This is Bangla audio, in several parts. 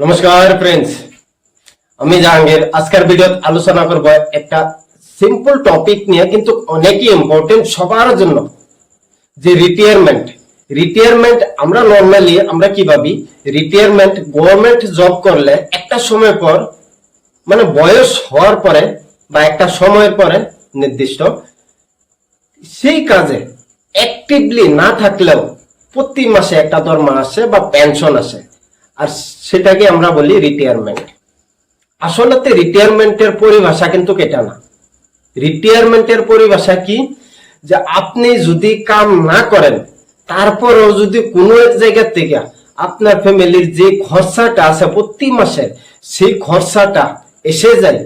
নমস্কার ফ্রেন্ডস, আমি জাহাঙ্গীর। আজকের ভিডিওতে আলোচনা করব একটা সিম্পল টপিক নিয়ে, কিন্তু অনেকই ইম্পর্টেন্ট সবার জন্য, যে রিটায়ারমেন্ট। আমরা নর্মালি কি ভাবি, রিটায়ারমেন্ট গভর্নমেন্ট জব করলে একটা সময় পর, মানে বয়স হওয়ার পরে বা একটা সময়ের পরে নির্দিষ্ট সেই কাজে অ্যাক্টিভলি না থাকলেও প্রতি মাসে একটা দরমা আসে বা পেনশন আসে, আর সেটাকে আমরা বলি রিটায়ারমেন্ট। আসলে রিটায়ারমেন্টের পরিভাষা কিন্তু এটা না। রিটায়ারমেন্টের পরিভাষা কি, যে আপনি যদি কাম না করেন, তারপরেও যদি কোনো এক জায়গা থেকে আপনার ফ্যামিলির যে খরচাটা আছে প্রতি মাসে, সেই খরচাটা এসে যায়,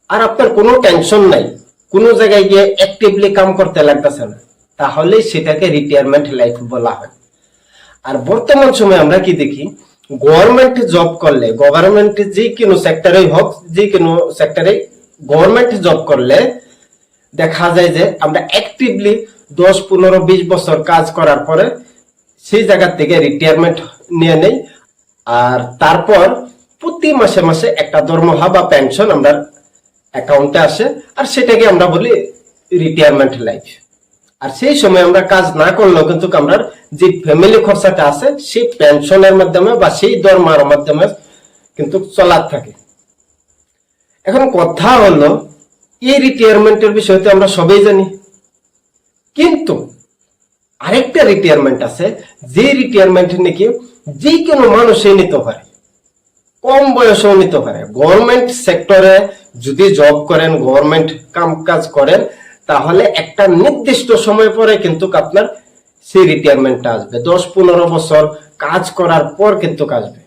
আর আপনার কোনো টেনশন নাই, কোনো জায়গায় গিয়ে অ্যাক্টিভলি কাম করতে লাগতেছে না, তাহলে সেটাকে রিটায়ারমেন্ট লাইফ বলা হয়। আর বর্তমান সময়ে আমরা কি দেখি, গভর্নমেন্ট জব করলে, গভর্নমেন্ট যে কোনো সেক্টরে হোক, যে কোনো সেক্টরে গভর্নমেন্ট জব করলে দেখা যায় যে আমরা অ্যাক্টিভলি 10, 15, 20 বছর কাজ করার পরে সেই জায়গা থেকে রিটায়ারমেন্ট নিয়ে নেই, আর তারপর প্রতি মাসে মাসে একটা দরমহা বা পেনশন আমরা অ্যাকাউন্টে আসে, আর সেটাকে আমরা বলি রিটায়ারমেন্ট লাইফ। আর সেই সময় আমরা কাজ না করলেও কিন্তু আমরা যে ফ্যামিলি খরচাটা আছে সেই পেনশনের মাধ্যমে বা সেই দরমার মাধ্যমে কিন্তু চলার থাকে। এখন কথা হলো, এই রিটায়ারমেন্টের বিষয়তে আমরা সবাই জানি, কিন্তু আরেকটা রিটায়ারমেন্ট আছে, যে রিটায়ারমেন্ট নাকি যে কোনো মানুষই নিতে পারে, কম বয়সেও নিতে পারে। গভর্নমেন্ট সেক্টরে যদি জব করেন, গভর্নমেন্ট কাম কাজ করেন, তাহলে একটা নির্দিষ্ট সময় পরে কিন্তু আপনার সেই রিটায়ারমেন্টটা আসবে। 10-15 বছর কাজ করার পর কিন্তু আসবে।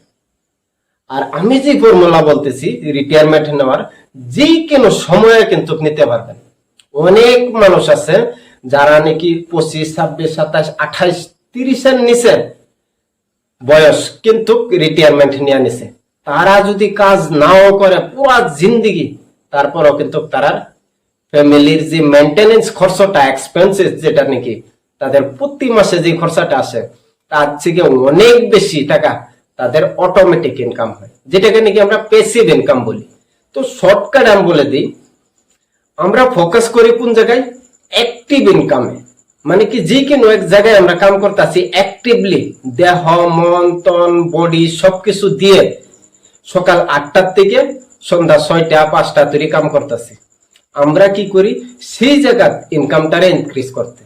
আর আমি যে ফর্মুলা বলতেছি রিটায়ারমেন্ট নেওয়ার, যে কোনো সময়ে কিন্তু নিতে পারবেন। অনেক মানুষ আছে যারা নাকি 25, 26, 27, 28, 30 এর নিচে বয়স কিন্তু রিটায়ারমেন্ট নিয়ে নিছে। তারা যদি কাজ নাও করে পুরা জিন্দিগি, তারপরও কিন্তু তারা ফ্যামিলির যে মেইনটেনেন্স খরচটা, এক্সপেন্সেস যেটা নাকি তাদের প্রতি মাসে যে খরচাটা আসে, তার থেকে অনেক বেশি টাকা তাদের অটোমেটিক ইনকাম হয়, যেটাকে নাকি আমরা প্যাসিভ ইনকাম বলি। তো শর্টকাট আমি বলে দিই, আমরা ফোকাস করি কোন জায়গায়, অ্যাক্টিভ ইনকামে। মানে কি, যে কোনো এক জায়গায় আমরা কাম করতেছি অ্যাক্টিভলি, দেহ, মন, তন, বডি সবকিছু দিয়ে সকাল 8টার থেকে সন্ধ্যা 6টা 5টা তৈরি কাম করতেছি। আমরা কি করি, সেই জায়গার ইনকামটারে ইনক্রিজ করতে,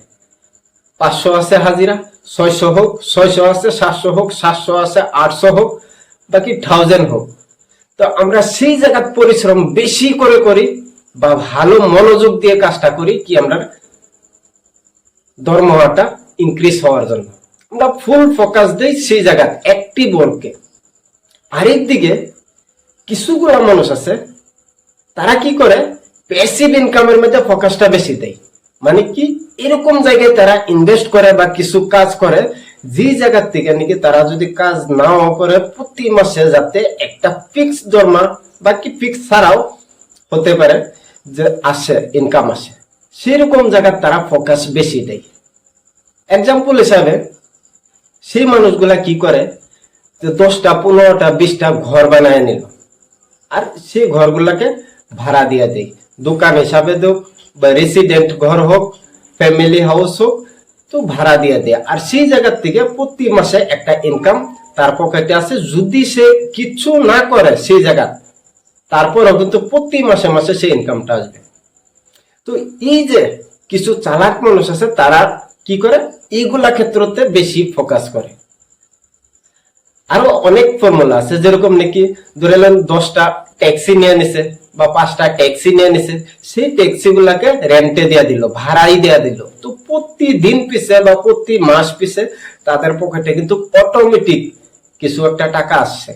500 আছে হাজিরা, 600 হোক, 600 আছে, 700 হোক, 700 আছে, 800 হোক, বাকি 1000 হোক। তো আমরা সেই জায়গার পরিশ্রম বেশি করে করি বা ভালো মনোযোগ দিয়ে কাজটা করি, কি আমরা দরমহাটা ইনক্রিজ হওয়ার জন্য আমরা ফুল ফোকাস দিই সেই জায়গা অ্যাক্টিভ ওয়ার্কে। আরেকদিকে কিছুগুলো মানুষ আছে, তারা কি করে, প্যাসিভ ইনকামের মধ্যে ফোকাসটা বেশি দেয়। মানে কি, এরকম জায়গায় তারা ইনভেস্ট করে বা কিছু কাজ করে, যে জায়গা থেকে নাকি তারা যদি কাজ নাও করে প্রতি মাসে যাতে একটা ফিক্স দরমা বা কি ফিক্স ছাড়াও হতে পারে যে আসে, ইনকাম আসে, সেরকম জায়গায় তারা ফোকাস বেশি দেয়। এক্সাম্পল হিসাবে সেই মানুষগুলা কি করে, যে 10টা 15টা 20টা ঘর বানায় নিল, আর সেই ঘরগুলাকে ভাড়া দিয়ে দেয়, দোকান হিসাবে হোক বা রেসিডেন্ট ঘর হোক, ফ্যামিলি হাউস হোক, তো ভাড়া দিয়ে দেয়। আর সেই জায়গা থেকে প্রতি মাসে একটা ইনকাম তার পকেটে আছে। যদি সে কিছু না করে সেই জায়গা, তারপরও কিন্তু প্রতি মাসে মাসে সেই ইনকামটা আসবে। তো এই যে কিছু চালাক মানুষ আছে, তারা কি করে, এইগুলা ক্ষেত্রতে বেশি ফোকাস করে। আরো অনেক ফর্মুলা আছে, যেরকম নাকি ধরে নেন 10টা ট্যাক্সি নিয়ে নিছে বা 5টা ট্যাক্সি নিয়ে নিছে, সেই ট্যাক্সি গুলাকে রেন্টে দেয়া দিল, ভাড়াই দেয়া দিল। তো প্রতিদিন পিছে বা প্রতি মাস পিছে তাদের পকেটে কিন্তু অটোমেটিক কিছু একটা টাকা আসছে,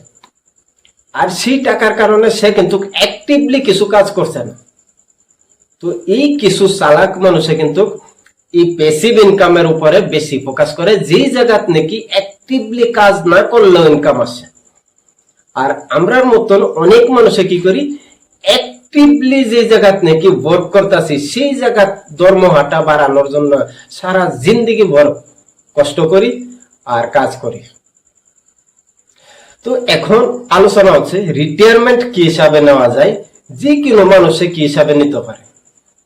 আর সেই টাকার কারণে সে কিন্তু অ্যাক্টিভলি কিছু কাজ করছে না। তো এই কিছু চালাক মানুষে কিন্তু এই প্যাসিভ ইনকামের উপরে বেশি ফোকাস করে, যেই জায়গাত নাকি অ্যাক্টিভলি কাজ না করলেও ইনকাম আসে। আর আমরার মতন অনেক মানুষে কি করি, অ্যাক্টিভলি যে জায়গাত নাকি ওয়ার্ক করতেছি সেই জায়গার দরমহাটা বাড়ানোর জন্য সারা জিন্দেগি ভর কষ্ট করি আর কাজ করি। তো এখন আলোচনা হচ্ছে রিটায়ারমেন্ট কি হিসাবে নেওয়া যায়, যে কোনো মানুষে কি হিসাবে নিতে পারে।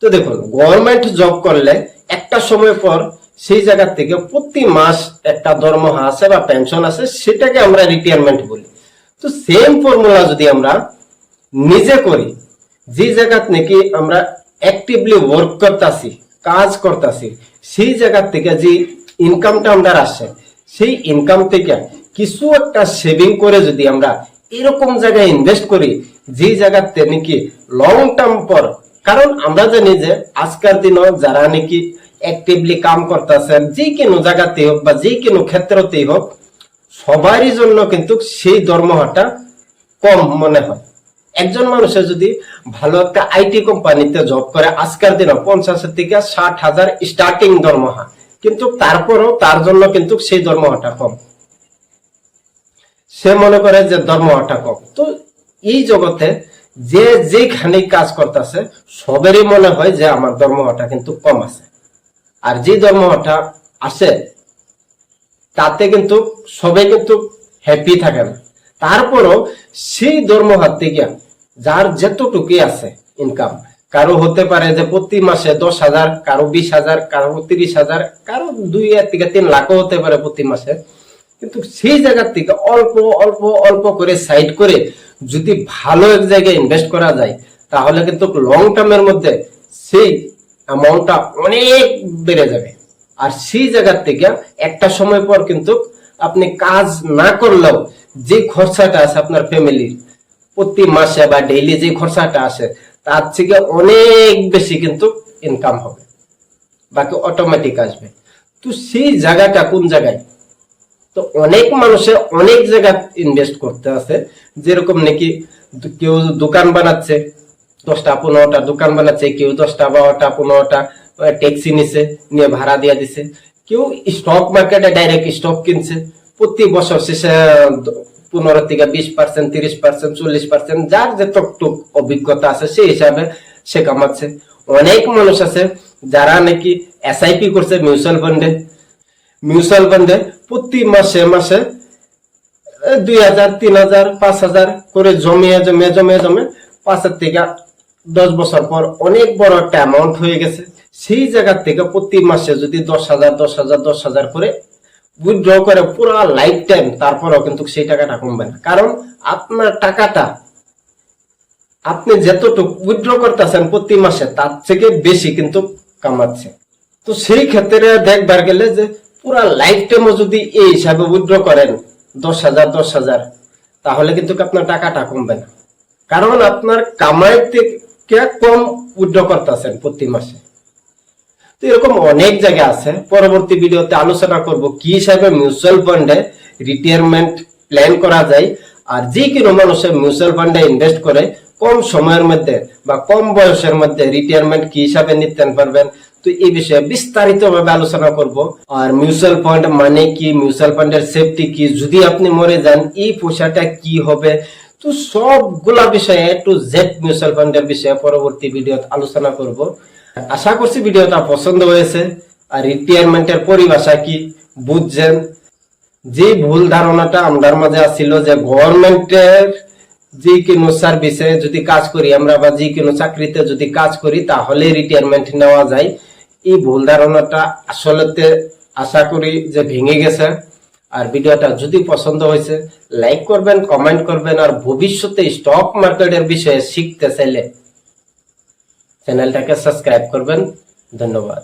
তো দেখুন, গভর্নমেন্ট জব করলে একটা সময় পর সেই জায়গা থেকে প্রতি মাস একটা দরমহা আছে বা পেনশন আছে, সেটাকে আমরা রিটায়ারমেন্ট বলি। তো সেম ফর্মুলা যদি আমরা নিজে করি, যে জায়গা নাকি আমরা অ্যাক্টিভলি ওয়ার্ক করতেছি, কাজ করতেছি, সেই জায়গা থেকে যে ইনকামটা আমরা আসে, সেই ইনকাম থেকে কিছু একটা সেভিং করে যদি আমরা এরকম জায়গায় ইনভেস্ট করি, যে জায়গাতে নাকি লং টার্ম পর, কারণ আমরা জানি যে আজকের দিনও যারা নাকি অ্যাক্টিভলি কাম করতেছেন, যে কোনো জায়গাতেই হোক বা যে কোনো ক্ষেত্রতেই হোক, সবারই জন্য কিন্তু সেই দরমহাটা কম মনে হয়। একজন মানুষের যদি ভালো একটা আইটি কোম্পানিতে জব করে, আজকের দিনে 50 থেকে 60,000 স্টার্টিং দরমহা, কিন্তু তারপরও তার জন্য কিন্তু সেই দরমহাটা কম। সে মনে করে যে দরমহাটা কম। তো এই জগতে যে যেখানে কাজ করতেছে সবেরই মনে হয় যে আমার দরমহাটা কিন্তু কম আছে। আর যে দরমহাটা আসে তাতে কিন্তু সবাই কিন্তু হ্যাপি থাকে না। তারপরও সেই দরমহার থেকে যার যতটুকুই আছে ইনকাম, কারো হতে পারে যে প্রতি মাসে 10,000, কারো 20,000, কারো 30,000, কারো 2 থেকে 3 লাখও হতে পারে প্রতি মাসে, কিন্তু সেই জায়গা থেকে অল্প অল্প অল্প করে সাইড করে যদি ভালো এক জায়গায় ইনভেস্ট করা যায়, তাহলে কিন্তু লং টার্মের মধ্যে সেই অ্যামাউন্টটা অনেক বেড়ে যাবে। আর সেই জায়গা থেকে একটা সময় পর কিন্তু আপনি কাজ না করলেও যে খরচাটা আছে আপনার ফ্যামিলির প্রতি মাসে বা ডেইলি যে খরচাটা আসে, তার থেকে অনেক বেশি কিন্তু ইনকাম হবে, বাকি অটোমেটিক আসবে। তো সেই জায়গাটা কোন জায়গায়? তো অনেক মানুষে অনেক জায়গায় ইনভেস্ট করতে আছে। যেরকম নাকি কেউ দোকান বানাচ্ছে, 10টা 15টা দোকান বানাচ্ছে, কেউ 10টা 12টা 15টা ট্যাক্সি নিছে, নিয়ে ভাড়া দিয়ে দিছে, কেউ স্টক মার্কেটে ডাইরেক্ট স্টক কিনছে, প্রতি বছর শেষে 15 থেকে 20%, 30%, 40%, যার যতটুকু অভিজ্ঞতা আছে সেই হিসাবে সে কামাচ্ছে। অনেক মানুষ আছে যারা নাকি এসআইপি করছে মিউচুয়াল ফান্ডে প্রতি মাসে মাসে 2,000, 3,000, 5,000 করে জমিয়ে 5 থেকে 10 বছর পর অনেক বড় একটা অ্যামাউন্ট হয়ে গেছে। সেই জায়গা থেকে প্রতি মাসে যদি 10,000 করে উইথড্র করে পুরো লাইফ টাইম, তারপরেও কিন্তু সেই টাকাটা কমবে না। কারণ আপনার টাকাটা আপনি যতটুকু উইথড্র করতেছেন প্রতি মাসে, তার থেকে বেশি কিন্তু কামাচ্ছে। তো সেই ক্ষেত্রে দেখবার গেলে যে পুরো লাইফ টাইমও যদি এই হিসাবে উইথড্র করেন 10,000, তাহলে কিন্তু আপনার টাকাটা কমবে না, কারণ আপনার কামাই থেকে কম উইথড্র করতেছেন প্রতি মাসে। তো এরকম অনেক জায়গা আছে। পরবর্তী ভিডিওতে আলোচনা করব কি হিসাবে মিউচুয়াল ফান্ডে রিটায়ারমেন্ট প্ল্যান করা যায়, আর যে কোনো মানুষের মিউচুয়াল ফান্ডে ইনভেস্ট করে কম সময়ের মধ্যে বা কম বয়সের মধ্যে রিটায়ারমেন্ট কি হিসাবে নিতে পারবেন। তো এই বিষয়ে বিস্তারিত ভাবে আলোচনা করব। আর মিউচুয়াল ফান্ড মানে কি, মিউচুয়াল ফান্ডের সেফটি কি, যদি আপনি মরে যান এই পয়সাটা কি হবে, তো সবগুলা বিষয়ে A to Z মিউচুয়াল ফান্ডের বিষয়ে পরবর্তী ভিডিওতে আলোচনা করব। আশা করছি ভিডিওটা পছন্দ হয়েছে। আর রিটায়ারমেন্টের পরিভাষা কি বুঝছেন। যে ভুল ধারণাটা আমাদের মাঝে ছিল যে গভর্নমেন্টের যে কোনো সার্ভিসে যদি কাজ করি আমরা বা যে কোনো চাকরিতে যদি কাজ করি তাহলে রিটায়ারমেন্ট নেওয়া যায়, এই ভুল ধারণাটা আসলে আশা করি যে ভেঙে গেছে। আর ভিডিওটা যদি পছন্দ হয়েছে লাইক করবেন, কমেন্ট করবেন, আর ভবিষ্যতে স্টক মার্কেটের বিষয়ে শিখতে চাইলে চ্যানেলটাকে সাবস্ক্রাইব করবেন। ধন্যবাদ।